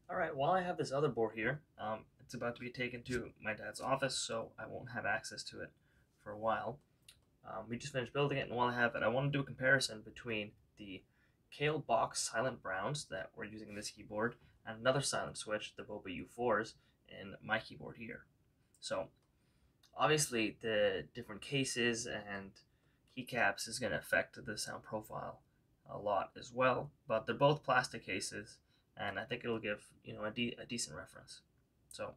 Alright, while I have this other board here, it's about to be taken to my dad's office, so I won't have access to it for a while. We just finished building it, and while I have it, I want to do a comparison between the Kailh box silent browns that we're using in this keyboard and another silent switch, the Boba U4s, in my keyboard here. So, obviously, the different cases and keycaps is going to affect the sound profile a lot as well, but they're both plastic cases, and I think it'll give a decent reference. So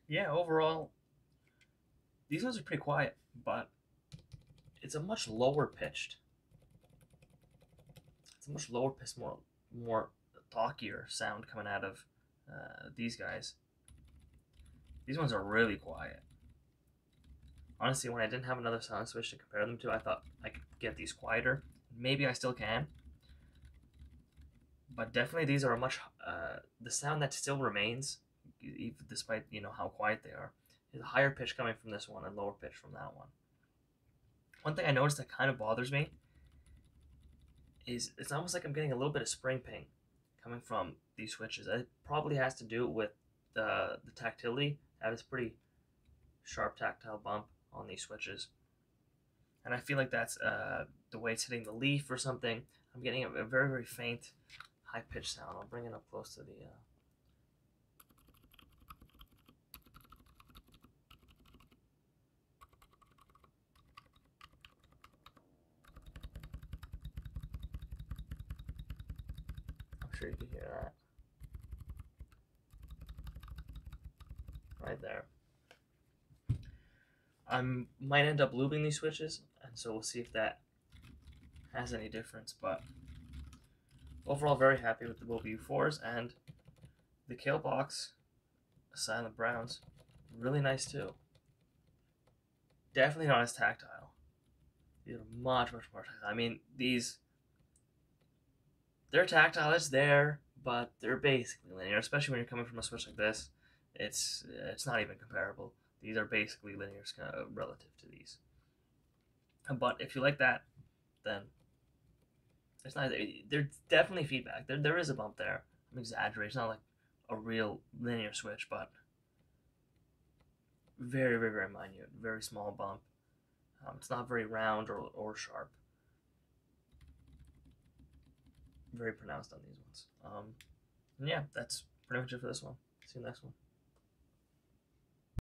yeah, overall these ones are pretty quiet, but it's a much lower pitched. It's a much lower pitched, more talkier sound coming out of these guys. These ones are really quiet. Honestly, when I didn't have another sound switch to compare them to, I thought I could get these quieter. Maybe I still can, but definitely these are a much the sound that still remains, even despite how quiet they are, is a higher pitch coming from this one and lower pitch from that one. One thing I noticed that kind of bothers me is it's almost like I'm getting a little bit of spring ping coming from these switches. It probably has to do with the tactility. I have this pretty sharp tactile bump on these switches, and I feel like that's the way it's hitting the leaf or something. I'm getting a very very faint high pitched sound. I'll bring it up close to the. I'm sure you can hear that right there. I might end up looping these switches, and so we'll see if that has any difference. But overall, very happy with the Boba U4s and the Kailh box silent browns. Really nice too. Definitely not as tactile. These are much more tactile. I mean, they're tactile. It's there, but they're basically linear. Especially when you're coming from a switch like this, it's not even comparable. These are basically linear relative to these. But if you like that, then it's not. There's definitely feedback. There is a bump there. I'm exaggerating. It's not like a real linear switch, but very very very minute, very small bump. It's not very round or sharp. Very pronounced on these ones. And yeah, that's pretty much it for this one. See you next one.